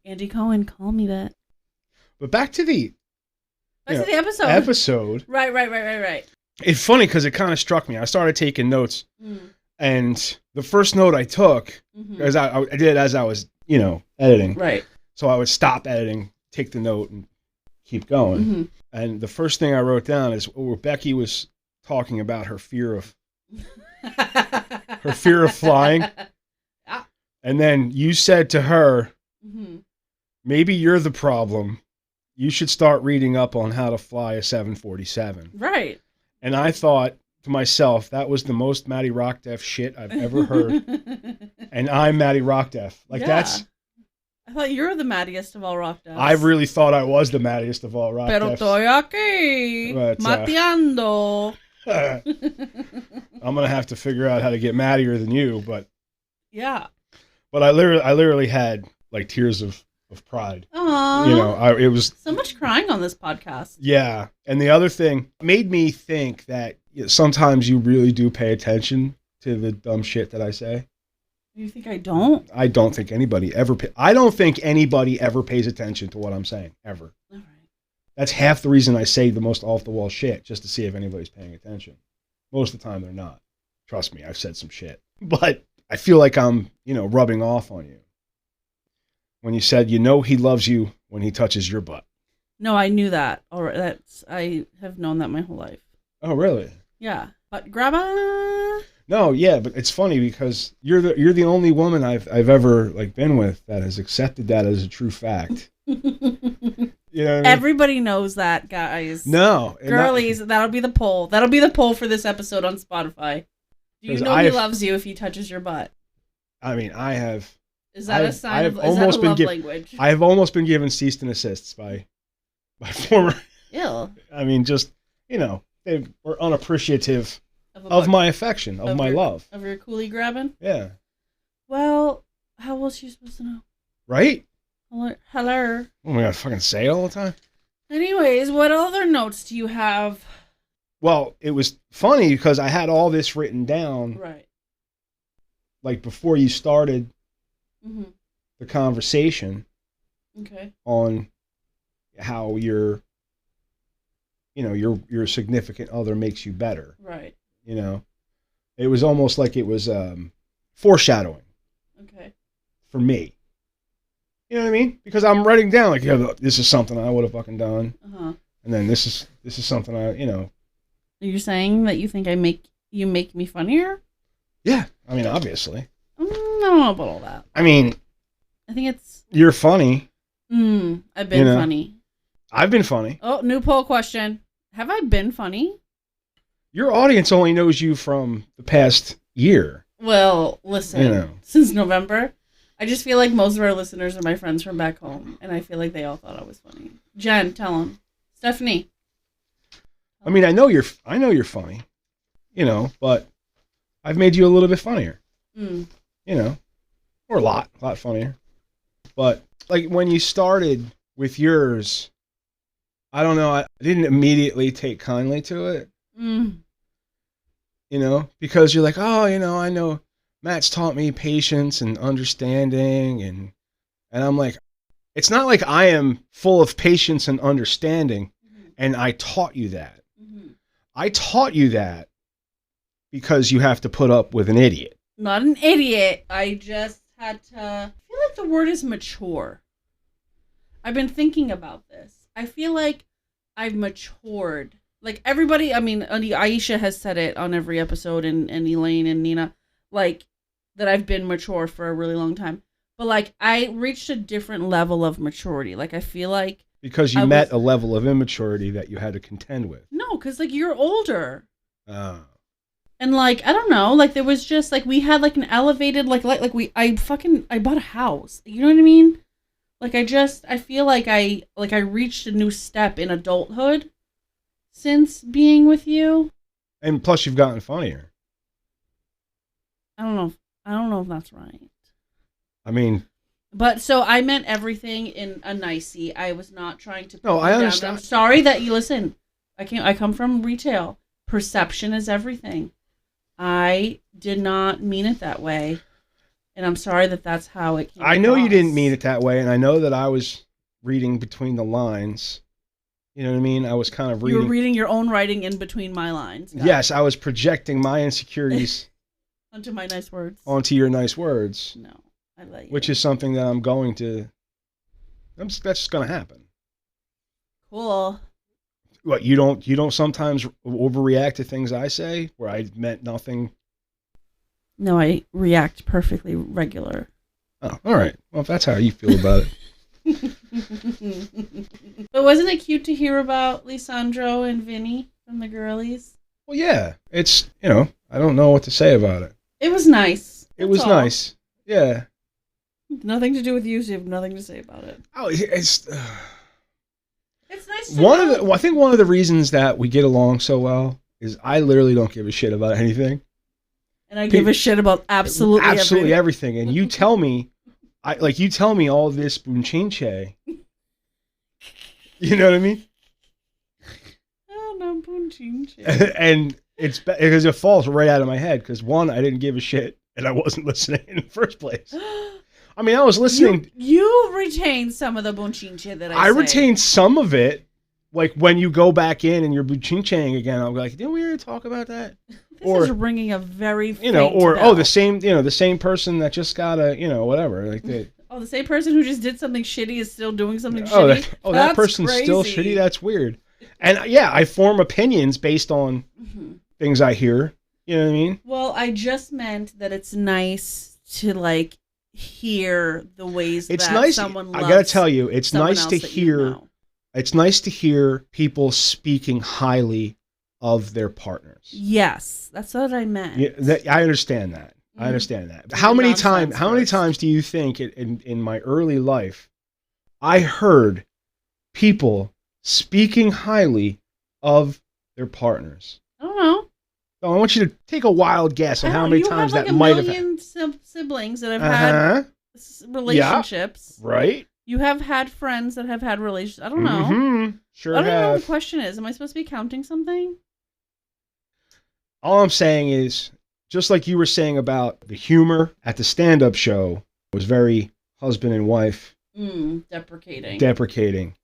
Andy Cohen, call me that. But back to the episode. Right. It's funny because it kind of struck me. I started taking notes, and the first note I took, as I did as I was, editing. Right. So I would stop editing, take the note, and keep going. And the first thing I wrote down is where Becki was talking about her fear of flying. And then you said to her, maybe you're the problem. You should start reading up on how to fly a 747. Right. And I thought to myself, that was the most Maddie Rockdeff shit I've ever heard. And I'm Maddie Rockdeff. That's... I thought you were the Maddiest of all Rockdeffs. I really thought I was the Maddiest of all Rockdeffs. Pero estoy aquí, mateando. I'm going to have to figure out how to get maddier than you, but... Yeah. But I literally had, like, tears of pride. Aww. It was... So much crying on this podcast. Yeah. And the other thing made me think that sometimes you really do pay attention to the dumb shit that I say. You think I don't? I don't think anybody ever pays attention to what I'm saying, ever. All right. That's half the reason I say the most off-the-wall shit, just to see if anybody's paying attention. Most of the time, they're not. Trust me, I've said some shit. But I feel like I'm, rubbing off on you. When you said, he loves you when he touches your butt. No, I knew that. I have known that my whole life. Oh, really? Yeah. Butt grabber. No, yeah, but it's funny because you're the only woman I've ever been with that has accepted that as a true fact. You know what I mean? Everybody knows that, guys. No, girlies, that'll be the poll. That'll be the poll for this episode on Spotify. Do you know he loves you if he touches your butt? I mean, I have. Is that a sign of love language? I have almost been given cease and assists by former. Ew. I mean, just they were unappreciative of my affection, of my love. Of your coolie grabbing? Yeah. Well, how was she supposed to know? Right? Hello. Oh my God, fucking say it all the time? Anyways, what other notes do you have? Well, it was funny because I had all this written down. Right. Before you started the conversation. Okay. On how your significant other makes you better. Right. It was almost like it was foreshadowing. Okay. For me. You know what I mean? Because I'm writing down this is something I would have fucking done. Uh-huh. And then this is something I. Are you saying that you think you make me funnier? Yeah. I mean, obviously. don't know about all that. I mean, I think it's... You're funny. I've been funny. I've been funny. Oh, new poll question. Have I been funny? Your audience only knows you from the past year. Well, listen, since November, I just feel like most of our listeners are my friends from back home, and I feel like they all thought I was funny. Jen, tell them. Stephanie. I mean, I know you're funny, but I've made you a little bit funnier, or a lot funnier. But like when you started with yours, I don't know, I didn't immediately take kindly to it. Because you're like, oh, I know Matt's taught me patience and understanding, and I'm like, it's not like I am full of patience and understanding, and I taught you that. I taught you that because you have to put up with an idiot. Not an idiot. I just had to... I feel like the word is mature. I've been thinking about this. I feel like I've matured. Like everybody, I mean, Aisha has said it on every episode, and Elaine and Nina, like, that I've been mature for a really long time. But like, I reached a different level of maturity. Like, I feel like... Because you met a level of immaturity that you had to contend with. No, because like, you're older. And like, I don't know, like there was just like, we had like an elevated, I bought a house. You know what I mean? Like I feel like I reached a new step in adulthood since being with you. And plus you've gotten funnier. I don't know if that's right. I mean... But so I meant everything in a nicey. I was not trying to... No, I understand. I'm sorry that you listen. I come from retail. Perception is everything. I did not mean it that way. And I'm sorry that that's how it came I know you didn't mean it that way, and I know that I was reading between the lines. You know what I mean? I was kind of reading... You were reading your own writing in between my lines. Yes, I was projecting my insecurities... onto my nice words. Onto your nice words. No, I let you. Which is something that I'm going to... That's just going to happen. Cool. What, you don't sometimes overreact to things I say where I meant nothing? No, I react perfectly regular. Oh, all right. Well, if that's how you feel about it. But wasn't it cute to hear about Lisandro and Vinny from the girlies? Well, yeah. It's, I don't know what to say about it. It was nice. It was nice. Yeah. Nothing to do with you, so you have nothing to say about it. Oh, it's... It's nice to know. I think one of the reasons that we get along so well is I literally don't give a shit about anything. And I give a shit about absolutely everything. And you tell me, you tell me all this bunchinche. You know what I mean? Oh, no, bunchinche. And it's because it falls right out of my head. Because one, I didn't give a shit, and I wasn't listening in the first place. I mean, I was listening. You retained some of the bunchinche that I say. Retained some of it. Like when you go back in and you're bunchincheing again, I'm like, didn't we already talk about that? This is ringing a very faint bell. The same person that just got whatever. Like the same person who just did something shitty is still doing something shitty. That person's crazy. Still shitty. That's weird. And yeah, I form opinions based on things I hear. You know what I mean? Well, I just meant that it's nice to like hear the ways it's that nice. Someone loves. I gotta tell you, it's nice to hear. You know. It's nice to hear people speaking highly of their partners. Yes, that's what I meant. Yeah, I understand that. I understand that. How many times do you think in my early life I heard people speaking highly of their partners? I don't know. So I want you to take a wild guess on how many times that might have happened. You have siblings that have had relationships. Yeah, right. You have had friends that have had relationships. I don't know. Mm-hmm. Sure, I don't know what the question is. Am I supposed to be counting something? All I'm saying is, just like you were saying about the humor at the stand-up show was very husband and wife. Deprecating.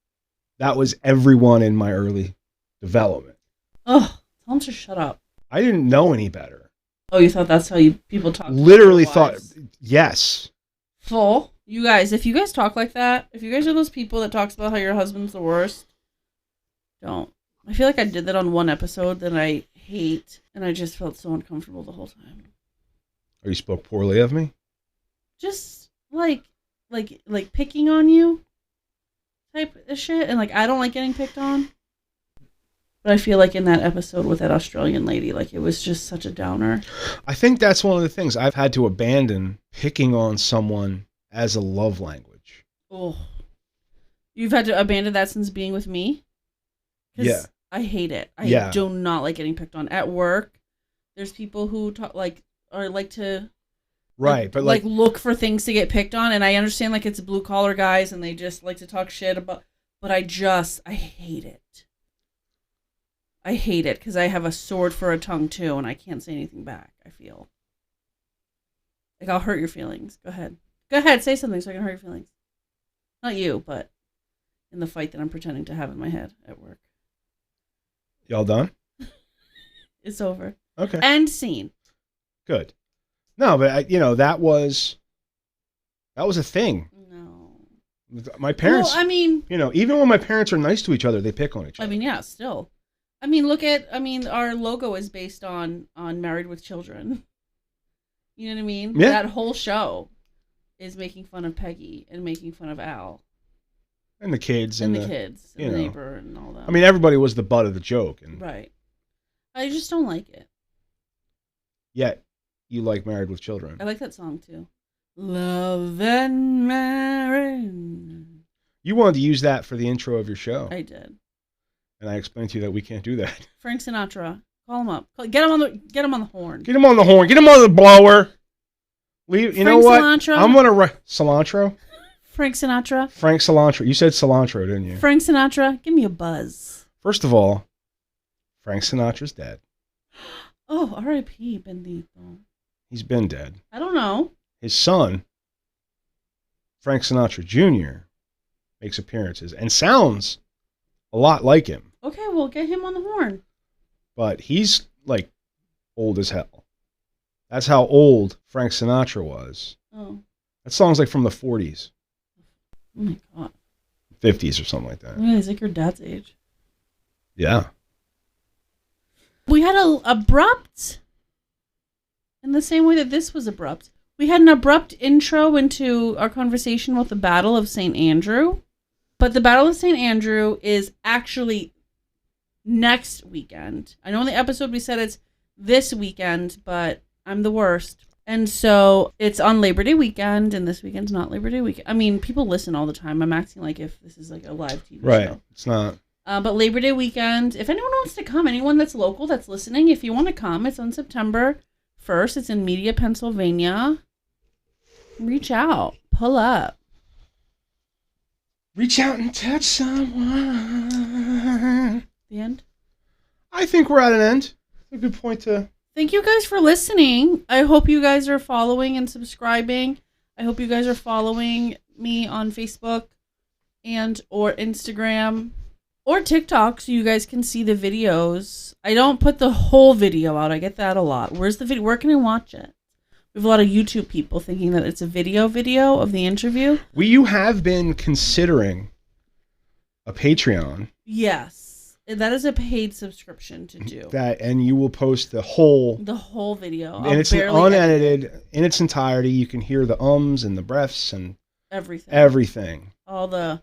That was everyone in my early development. Oh, tell them to shut up. I didn't know any better. Oh, you thought that's how people talk? Literally thought, yes. Full. You guys, if you guys talk like that, if you guys are those people that talks about how your husband's the worst, don't. I feel like I did that on one episode that I hate, and I just felt so uncomfortable the whole time. Or you spoke poorly of me? just like picking on you type of shit, and like I don't like getting picked on. But I feel like in that episode with that Australian lady, like it was just such a downer. I think that's one of the things I've had to abandon, picking on someone as a love language. Oh, you've had to abandon that since being with me? Yeah. I hate it. I do not like getting picked on. At work, there's people who talk like to right, but like look for things to get picked on, and I understand like it's blue collar guys and they just like to talk shit about, but I hate it. I hate it because I have a sword for a tongue too, and I can't say anything back. I feel like I'll hurt your feelings. Go ahead, say something so I can hurt your feelings. Not you, but in the fight that I'm pretending to have in my head at work. Y'all done? It's over. Okay. End scene. Good. No, but that was a thing. No. My parents. Well, I mean, even when my parents are nice to each other, they pick on each other. I mean, yeah, still. I mean, our logo is based on Married with Children. You know what I mean? Yeah. That whole show is making fun of Peggy and making fun of Al. And the kids. And the kids. And the neighbor and all that. I mean, everybody was the butt of the joke. Right. I just don't like it. Yet, you like Married with Children. I like that song, too. Love and marriage. You wanted to use that for the intro of your show. I did. And I explained to you that we can't do that. Frank Sinatra. Call him up. Get him on the horn. Get him on the horn. Get him on the blower. You know what? Cilantro. I'm going to write... Cilantro? Frank Sinatra. Frank Cilantro. You said cilantro, didn't you? Frank Sinatra. Give me a buzz. First of all, Frank Sinatra's dead. Oh, R.I.P. Bendito. He's been dead. I don't know. His son, Frank Sinatra Jr., makes appearances and sounds a lot like him. Okay, well, get him on the horn. But he's, like, old as hell. That's how old Frank Sinatra was. Oh. That song's, like, from the 40s. Oh, my God. 50s or something like that. Yeah, he's like your dad's age. Yeah. We had a abrupt, in the same way that this was abrupt, we had an abrupt intro into our conversation about the Battle of St. Andrew. But the Battle of St. Andrew is actually next weekend. I know in the episode we said it's this weekend, but I'm the worst. And so it's on Labor Day weekend, and this weekend's not Labor Day weekend. I mean, people listen all the time. I'm acting like if this is like a live TV show. Right. It's not. But Labor Day weekend, if anyone wants to come, anyone that's local that's listening, if you want to come, it's on September 1st. It's in Media, Pennsylvania. Reach out. Pull up. Reach out and touch someone. The end? I think we're at an end. A good point to... Thank you guys for listening. I hope you guys are following and subscribing. I hope you guys are following me on Facebook and or Instagram or TikTok so you guys can see the videos. I don't put the whole video out. I get that a lot. Where's the video? Where can I watch it? We have a lot of YouTube people thinking that it's a video of the interview. You have been considering a Patreon. Yes. That is a paid subscription to do. That, and you will post the whole video. And it's unedited in its entirety. You can hear the ums and the breaths and everything. All the...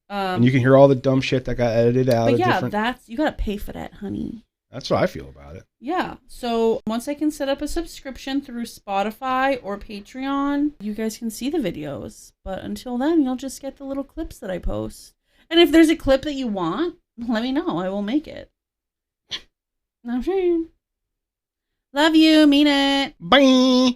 and you can hear all the dumb shit that got edited out. But yeah, you got to pay for that, honey. That's what I feel about it. Yeah. So once I can set up a subscription through Spotify or Patreon, you guys can see the videos. But until then, you'll just get the little clips that I post. And if there's a clip that you want, let me know. I will make it. I'm sure. Love you. Mean it. Bye.